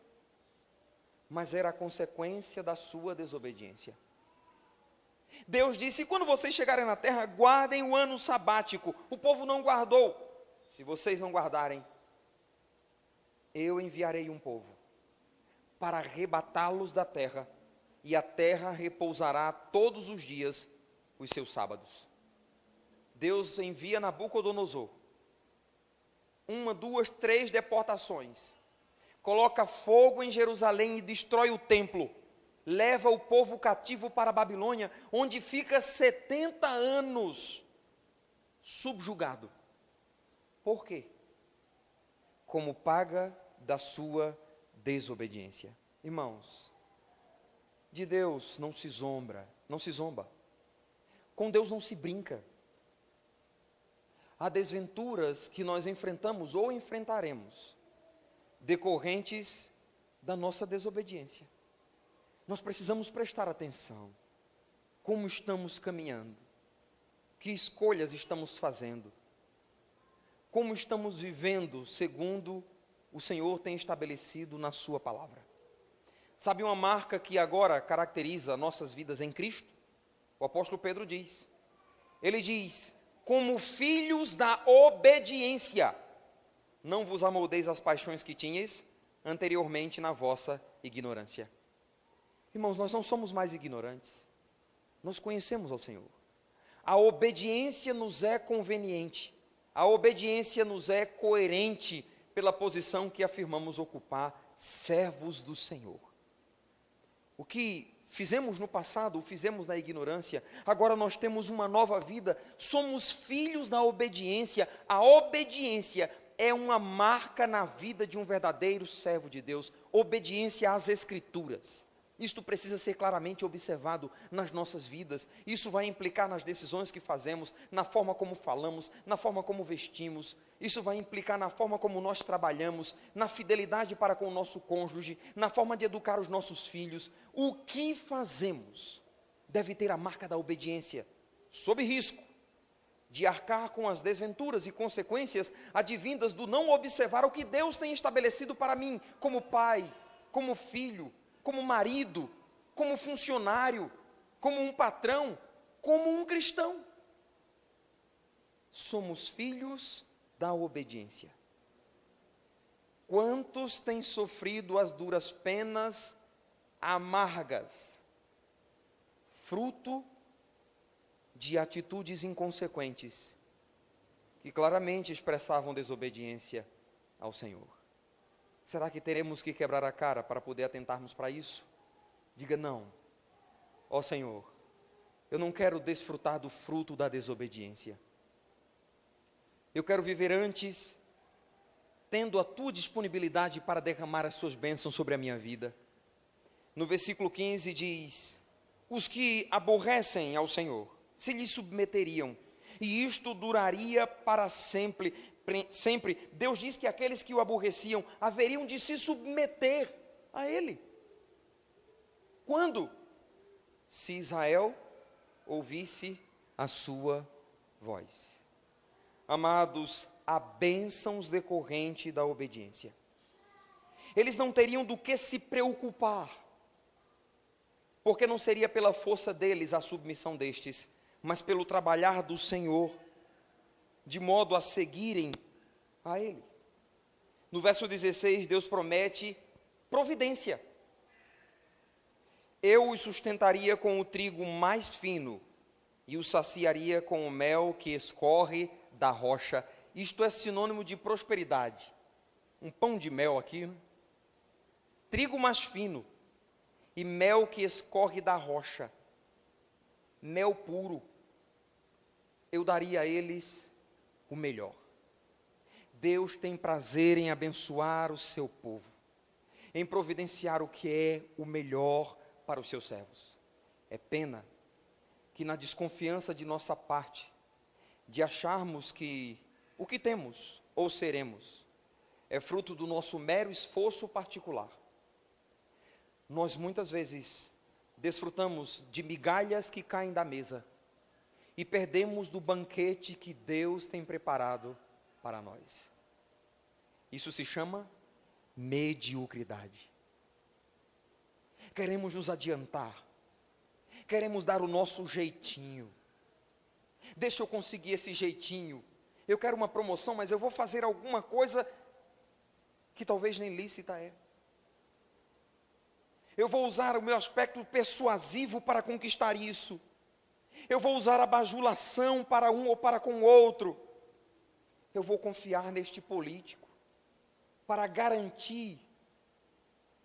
Mas era a consequência da sua desobediência. Deus disse, quando vocês chegarem na terra, guardem o ano sabático. O povo não guardou. Se vocês não guardarem, eu enviarei um povo para arrebatá-los da terra, e a terra repousará todos os dias os seus sábados. Deus envia Nabucodonosor, 1, 2, 3 deportações, coloca fogo em Jerusalém e destrói o templo, leva o povo cativo para a Babilônia, onde fica 70 anos subjugado. Por quê? Como paga da sua desobediência. Irmãos, de Deus não se zomba. Com Deus não se brinca. Há desventuras que nós enfrentamos ou enfrentaremos, decorrentes da nossa desobediência. Nós precisamos prestar atenção. Como estamos caminhando? Que escolhas estamos fazendo? Como estamos vivendo segundo o Senhor tem estabelecido na sua palavra? Sabe uma marca que agora caracteriza nossas vidas em Cristo? O apóstolo Pedro diz. Ele diz, como filhos da obediência, não vos amoldeis às paixões que tinhais anteriormente na vossa ignorância. Irmãos, nós não somos mais ignorantes. Nós conhecemos ao Senhor. A obediência nos é conveniente. A obediência nos é coerente pela posição que afirmamos ocupar, servos do Senhor. O que fizemos no passado, o fizemos na ignorância, agora nós temos uma nova vida, somos filhos da obediência. A obediência é uma marca na vida de um verdadeiro servo de Deus, obediência às Escrituras. Isto precisa ser claramente observado nas nossas vidas. Isso vai implicar nas decisões que fazemos, na forma como falamos, na forma como vestimos. Isso vai implicar na forma como nós trabalhamos, na fidelidade para com o nosso cônjuge, na forma de educar os nossos filhos. O que fazemos deve ter a marca da obediência, sob risco de arcar com as desventuras e consequências advindas do não observar o que Deus tem estabelecido para mim, como pai, como filho, como marido, como funcionário, como um patrão, como um cristão. Somos filhos da obediência. Quantos têm sofrido as duras penas amargas, fruto de atitudes inconsequentes, que claramente expressavam desobediência ao Senhor? Será que teremos que quebrar a cara para poder atentarmos para isso? Diga não. Ó Senhor, eu não quero desfrutar do fruto da desobediência. Eu quero viver antes, tendo a tua disponibilidade para derramar as suas bênçãos sobre a minha vida. No versículo 15 diz: os que aborrecem ao Senhor se lhe submeteriam, e isto duraria para sempre. Deus diz que aqueles que o aborreciam haveriam de se submeter a Ele. Quando? Se Israel ouvisse a sua voz. Amados, há bênçãos decorrentes da obediência. Eles não teriam do que se preocupar, porque não seria pela força deles a submissão destes, mas pelo trabalhar do Senhor, de modo a seguirem a Ele. No verso 16, Deus promete providência. Eu os sustentaria com o trigo mais fino, e os saciaria com o mel que escorre da rocha. Isto é sinônimo de prosperidade. Um pão de mel aqui, né? Trigo mais fino, e mel que escorre da rocha. Mel puro. Eu daria a eles o melhor. Deus tem prazer em abençoar o seu povo, em providenciar o que é o melhor para os seus servos. É pena que na desconfiança de nossa parte, de acharmos que o que temos ou seremos é fruto do nosso mero esforço particular, nós muitas vezes desfrutamos de migalhas que caem da mesa e perdemos do banquete que Deus tem preparado para nós. Isso se chama mediocridade. Queremos nos adiantar, queremos dar o nosso jeitinho. Deixa eu conseguir esse jeitinho. Eu quero uma promoção, mas eu vou fazer alguma coisa que talvez nem lícita é. Eu vou usar o meu aspecto persuasivo para conquistar isso. Eu vou usar a bajulação para um ou para com o outro. Eu vou confiar neste político para garantir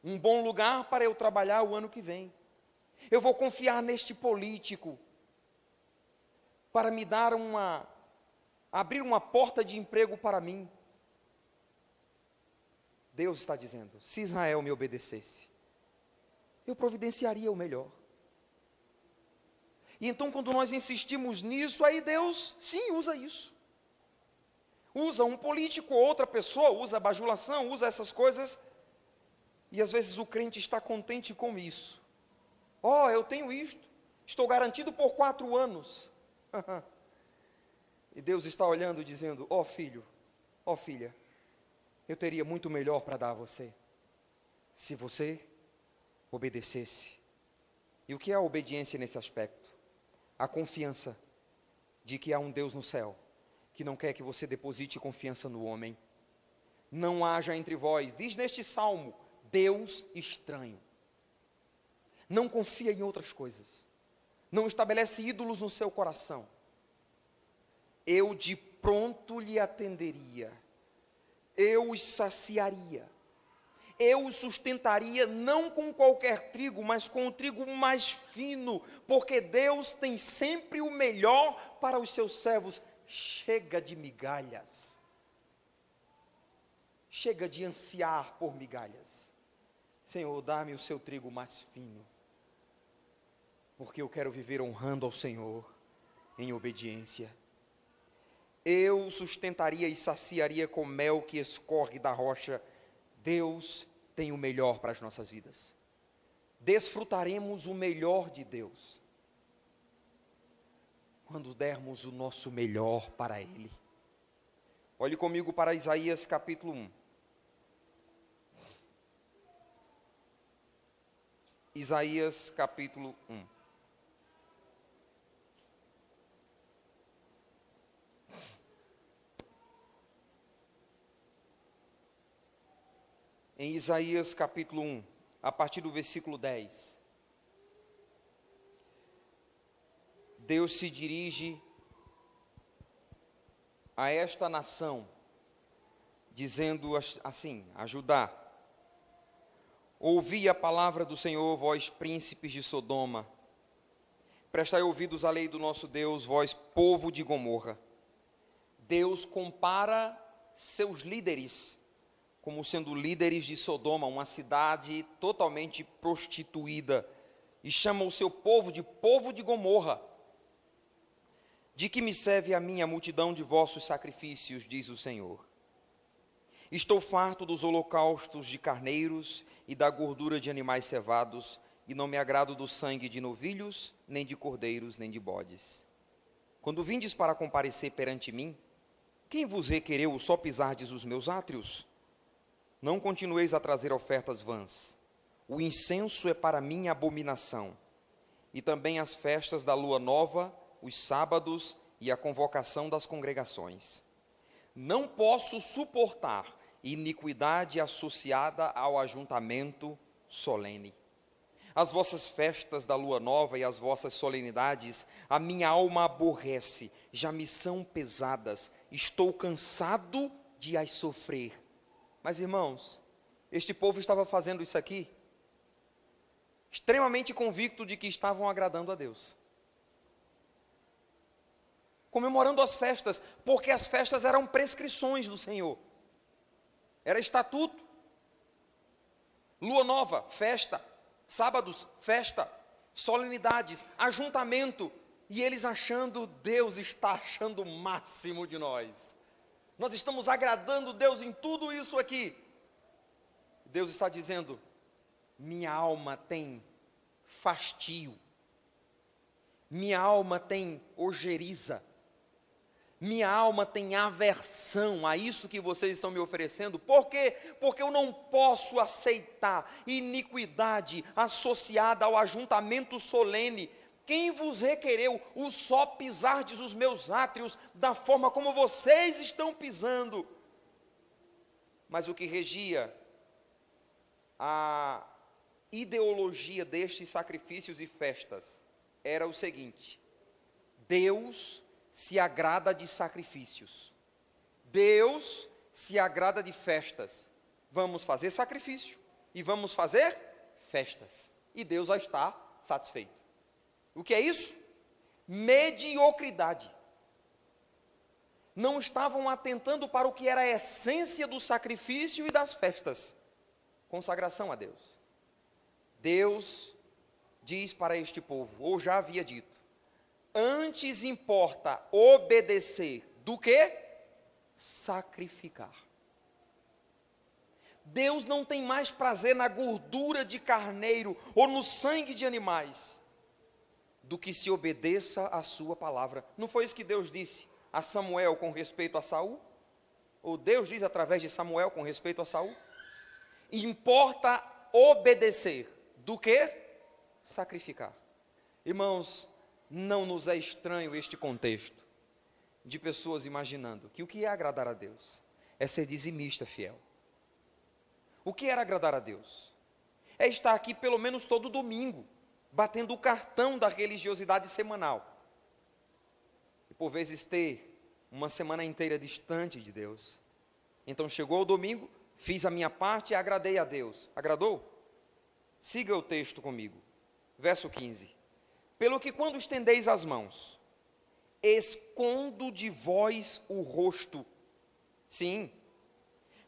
um bom lugar para eu trabalhar o ano que vem. Eu vou confiar neste político para me dar abrir uma porta de emprego para mim. Deus está dizendo: se Israel me obedecesse, eu providenciaria o melhor. E então, quando nós insistimos nisso, aí Deus, sim, usa isso. Usa um político, outra pessoa, usa a bajulação, usa essas coisas. E às vezes o crente está contente com isso. Eu tenho isto, estou garantido por 4 anos. E Deus está olhando e dizendo: filho, filha, eu teria muito melhor para dar a você, se você obedecesse. E o que é a obediência nesse aspecto? A confiança de que há um Deus no céu, que não quer que você deposite confiança no homem. não haja entre vós, diz neste salmo, Deus estranho. Não confia em outras coisas. Não estabelece ídolos no seu coração. Eu de pronto lhe atenderia. Eu os saciaria. Eu os sustentaria não com qualquer trigo, mas com o trigo mais fino, porque Deus tem sempre o melhor para os seus servos. Chega de migalhas. Chega de ansiar por migalhas. Senhor, dá-me o seu trigo mais fino, porque eu quero viver honrando ao Senhor em obediência. Eu sustentaria e saciaria com mel que escorre da rocha. Deus tem o melhor para as nossas vidas. Desfrutaremos o melhor de Deus quando dermos o nosso melhor para Ele. Olhe comigo para Isaías capítulo 1. Isaías capítulo 1. Em Isaías capítulo 1, a partir do versículo 10, Deus se dirige a esta nação, dizendo assim, a Judá: ouvi a palavra do Senhor, vós príncipes de Sodoma, prestai ouvidos à lei do nosso Deus, vós povo de Gomorra. Deus compara seus líderes como sendo líderes de Sodoma, uma cidade totalmente prostituída, e chama o seu povo de Gomorra. De que me serve a mim a multidão de vossos sacrifícios, diz o Senhor. Estou farto dos holocaustos de carneiros e da gordura de animais cevados, e não me agrado do sangue de novilhos, nem de cordeiros, nem de bodes. Quando vindes para comparecer perante mim, quem vos requereu só pisardes os meus átrios? Não continueis a trazer ofertas vãs. O incenso é para mim abominação, e também as festas da lua nova, os sábados e a convocação das congregações. Não posso suportar iniquidade associada ao ajuntamento solene. As vossas festas da lua nova e as vossas solenidades, a minha alma aborrece, já me são pesadas, estou cansado de as sofrer. Mas, irmãos, este povo estava fazendo isso aqui, extremamente convicto de que estavam agradando a Deus. Comemorando as festas, porque as festas eram prescrições do Senhor. Era estatuto. Lua nova, festa. Sábados, festa. Solenidades, ajuntamento. E eles achando, Deus está achando o máximo de nós. Nós estamos agradando Deus em tudo isso aqui. Deus está dizendo, minha alma tem fastio. Minha alma tem ojeriza. Minha alma tem aversão a isso que vocês estão me oferecendo. Por quê? Porque eu não posso aceitar iniquidade associada ao ajuntamento solene. Quem vos requereu o só pisardes os meus átrios da forma como vocês estão pisando? Mas o que regia a ideologia destes sacrifícios e festas era o seguinte: Deus se agrada de sacrifícios. Deus se agrada de festas. Vamos fazer sacrifício e vamos fazer festas. E Deus já está satisfeito. O que é isso? Mediocridade. Não estavam atentando para o que era a essência do sacrifício e das festas. Consagração a Deus. Deus diz para este povo, ou já havia dito, antes importa obedecer do que sacrificar. Deus não tem mais prazer na gordura de carneiro ou no sangue de animais do que se obedeça a sua palavra. Não foi isso que Deus disse a Samuel com respeito a Saul? Ou Deus diz através de Samuel com respeito a Saul? Importa obedecer do que sacrificar. Irmãos, não nos é estranho este contexto de pessoas imaginando que o que é agradar a Deus é ser dizimista fiel. O que era agradar a Deus? É estar aqui pelo menos todo domingo, batendo o cartão da religiosidade semanal. E por vezes ter uma semana inteira distante de Deus. Então chegou o domingo, fiz a minha parte e agradei a Deus. Agradou? Siga o texto comigo. Verso 15. Pelo que quando estendeis as mãos, escondo de vós o rosto. Sim,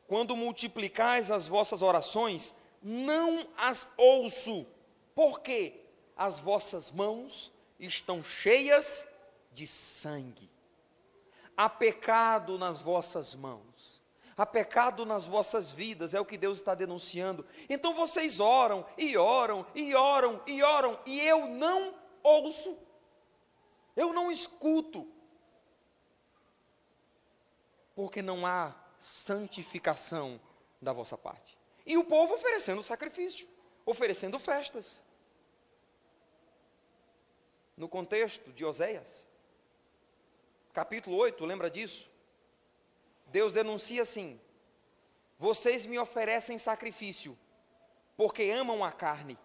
quando multiplicais as vossas orações, não as ouço, porque as vossas mãos estão cheias de sangue. Há pecado nas vossas mãos, há pecado nas vossas vidas, é o que Deus está denunciando. Então vocês oram, e oram, e oram, e oram, e eu não ouço, eu não escuto, porque não há santificação da vossa parte. E o povo oferecendo sacrifício, oferecendo festas. No contexto de Oséias, capítulo 8, lembra disso? Deus denuncia assim: vocês me oferecem sacrifício, porque amam a carne.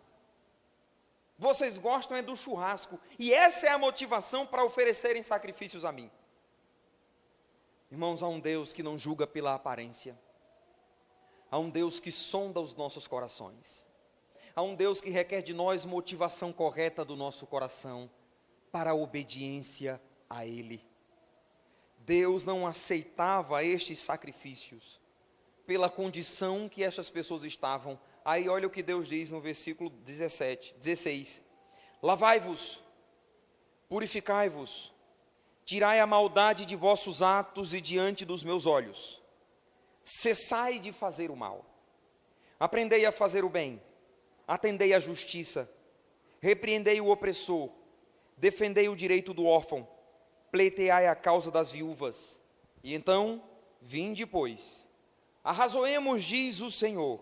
Vocês gostam é do churrasco, e essa é a motivação para oferecerem sacrifícios a mim. Irmãos, há um Deus que não julga pela aparência. Há um Deus que sonda os nossos corações. Há um Deus que requer de nós motivação correta do nosso coração para a obediência a Ele. Deus não aceitava estes sacrifícios pela condição que estas pessoas estavam. Aí olha o que Deus diz no versículo 16. Lavai-vos, purificai-vos, tirai a maldade de vossos atos e diante dos meus olhos. Cessai de fazer o mal. Aprendei a fazer o bem. Atendei à justiça. Repreendei o opressor. Defendei o direito do órfão. Pleiteai a causa das viúvas. E então, vinde, pois. Arrazoemos, diz o Senhor.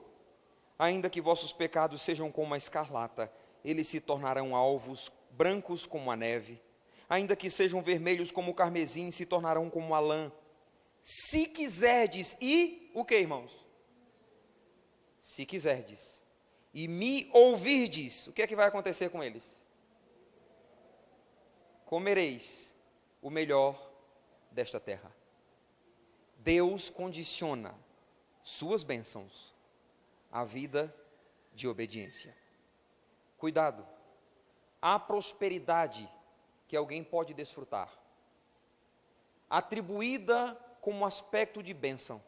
Ainda que vossos pecados sejam como a escarlata, eles se tornarão alvos, brancos como a neve. Ainda que sejam vermelhos como o carmesim, se tornarão como a lã. Se quiserdes, e o que, irmãos? Se quiserdes, e me ouvirdes, o que é que vai acontecer com eles? Comereis o melhor desta terra. Deus condiciona suas bênçãos à vida de obediência. Cuidado, há prosperidade que alguém pode desfrutar, atribuída como aspecto de bênção,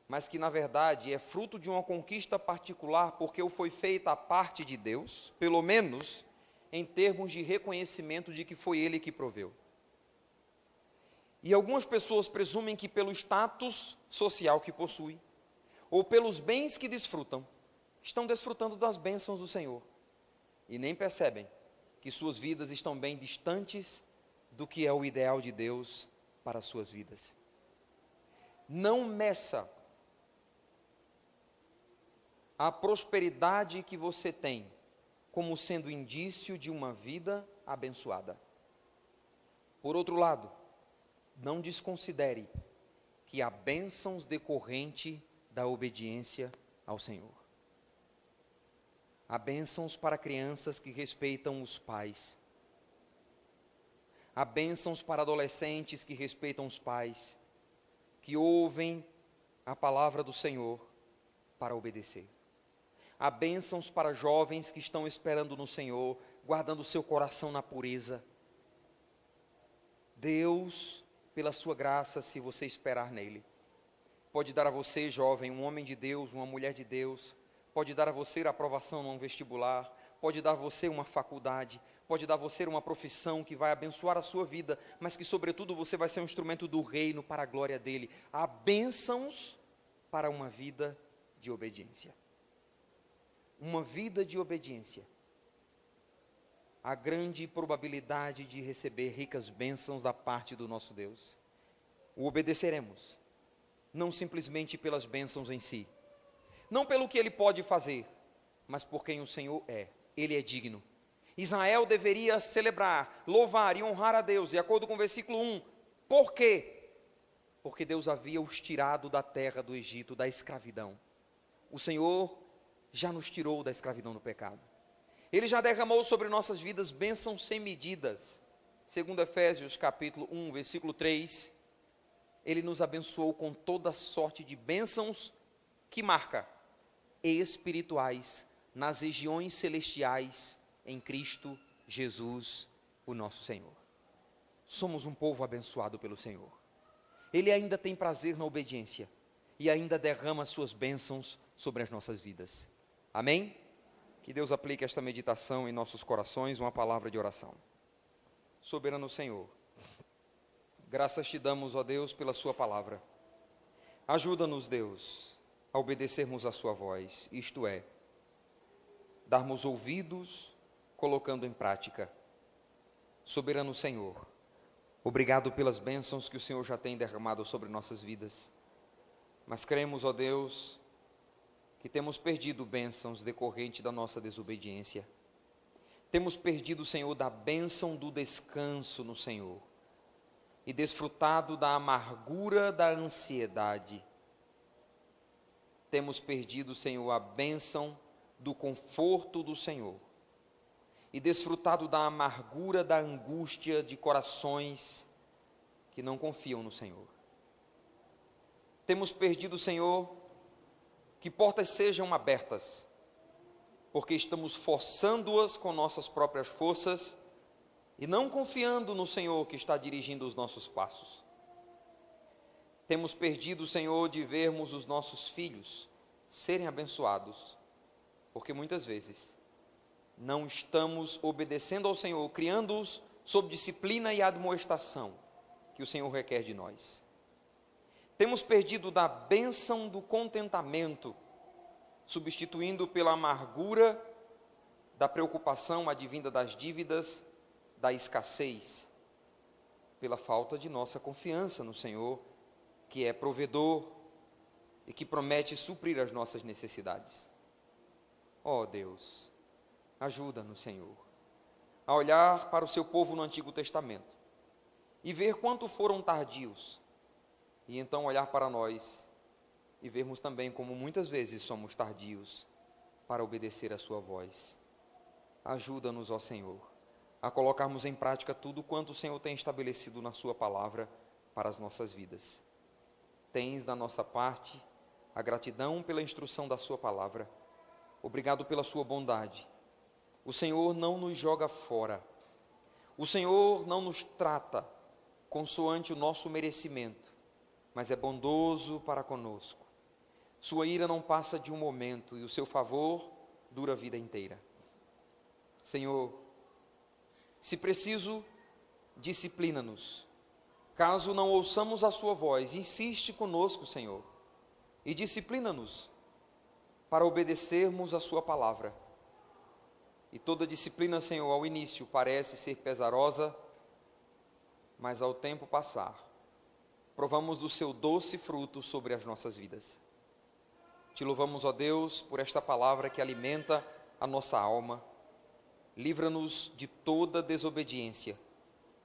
mas que na verdade é fruto de uma conquista particular, porque o foi feita a parte de Deus, pelo menos em termos de reconhecimento de que foi Ele que proveu. E algumas pessoas presumem que pelo status social que possui, ou pelos bens que desfrutam, estão desfrutando das bênçãos do Senhor, e nem percebem que suas vidas estão bem distantes do que é o ideal de Deus para as suas vidas. Não meça a prosperidade que você tem como sendo indício de uma vida abençoada. Por outro lado, não desconsidere que há bênçãos decorrente da obediência ao Senhor. Há bênçãos para crianças que respeitam os pais. Há bênçãos para adolescentes que respeitam os pais, que ouvem a palavra do Senhor para obedecer. Há bênçãos para jovens que estão esperando no Senhor, guardando o seu coração na pureza. Deus, pela sua graça, se você esperar nele, pode dar a você, jovem, um homem de Deus, uma mulher de Deus, pode dar a você a aprovação num vestibular, pode dar a você uma faculdade, pode dar a você uma profissão que vai abençoar a sua vida, mas que sobretudo você vai ser um instrumento do reino para a glória dele. Há bênçãos para uma vida de obediência. Uma vida de obediência. Há grande probabilidade de receber ricas bênçãos da parte do nosso Deus. O obedeceremos, não simplesmente pelas bênçãos em si, não pelo que ele pode fazer, mas por quem o Senhor é. Ele é digno. Israel deveria celebrar, louvar e honrar a Deus, de acordo com o versículo 1. Por quê? porque Deus havia os tirado da terra do Egito, da escravidão. O Senhor já nos tirou da escravidão do pecado. Ele já derramou sobre nossas vidas bênçãos sem medidas. Segundo Efésios capítulo 1, versículo 3, Ele nos abençoou com toda sorte de bênçãos que marca espirituais nas regiões celestiais em Cristo Jesus, o nosso Senhor. Somos um povo abençoado pelo Senhor. Ele ainda tem prazer na obediência e ainda derrama suas bênçãos sobre as nossas vidas. Amém? Que Deus aplique esta meditação em nossos corações, uma palavra de oração. Soberano Senhor, graças te damos, ó Deus, pela sua palavra. Ajuda-nos, Deus, a obedecermos a sua voz, isto é, darmos ouvidos, colocando em prática. Soberano Senhor, obrigado pelas bênçãos que o Senhor já tem derramado sobre nossas vidas. Mas cremos, ó Deus, que temos perdido bênçãos decorrente da nossa desobediência. Temos perdido, Senhor, da bênção do descanso no Senhor e desfrutado da amargura da ansiedade. Temos perdido, Senhor, a bênção do conforto do Senhor e desfrutado da amargura da angústia de corações que não confiam no Senhor. Temos perdido, Senhor, que portas sejam abertas, porque estamos forçando-as com nossas próprias forças e não confiando no Senhor que está dirigindo os nossos passos. Temos perdido, Senhor, de vermos os nossos filhos serem abençoados, porque muitas vezes não estamos obedecendo ao Senhor, criando-os sob disciplina e admoestação que o Senhor requer de nós. Temos perdido da bênção do contentamento, substituindo pela amargura da preocupação advinda das dívidas, da escassez, pela falta de nossa confiança no Senhor, que é provedor e que promete suprir as nossas necessidades. Ó Deus, ajuda-nos, Senhor, a olhar para o seu povo no Antigo Testamento e ver quanto foram tardios, e então olhar para nós e vermos também como muitas vezes somos tardios para obedecer a sua voz. Ajuda-nos, ó Senhor, a colocarmos em prática tudo quanto o Senhor tem estabelecido na sua palavra para as nossas vidas. Tens da nossa parte a gratidão pela instrução da sua palavra. Obrigado pela sua bondade. O Senhor não nos joga fora. O Senhor não nos trata consoante o nosso merecimento, mas é bondoso para conosco. Sua ira não passa de um momento e o seu favor dura a vida inteira. Senhor, se preciso, disciplina-nos. Caso não ouçamos a sua voz, insiste conosco, Senhor, e disciplina-nos para obedecermos a sua palavra. E toda disciplina, Senhor, ao início parece ser pesarosa, mas ao tempo passar, provamos do seu doce fruto sobre as nossas vidas. Te louvamos, ó Deus, por esta palavra que alimenta a nossa alma. Livra-nos de toda desobediência.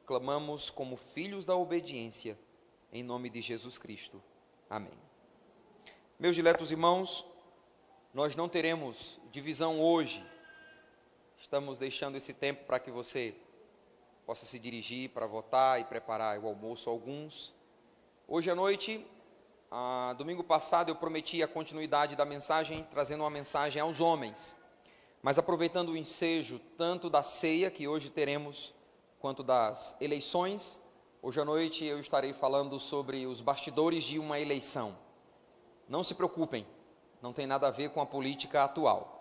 Clamamos como filhos da obediência, em nome de Jesus Cristo. Amém. Meus diletos irmãos, nós não teremos divisão hoje. Estamos deixando esse tempo para que você possa se dirigir para votar e preparar o almoço a alguns. Hoje à noite, domingo passado, eu prometi a continuidade da mensagem, trazendo uma mensagem aos homens. Mas aproveitando o ensejo tanto da ceia, que hoje teremos, quanto das eleições, hoje à noite eu estarei falando sobre os bastidores de uma eleição. Não se preocupem, não tem nada a ver com a política atual.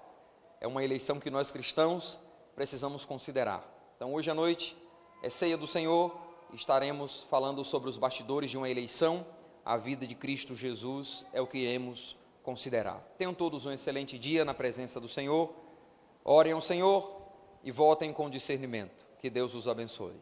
É uma eleição que nós cristãos precisamos considerar. Então hoje à noite é ceia do Senhor, estaremos falando sobre os bastidores de uma eleição. A vida de Cristo Jesus é o que iremos considerar. Tenham todos um excelente dia na presença do Senhor. Orem ao Senhor e votem com discernimento. Que Deus os abençoe.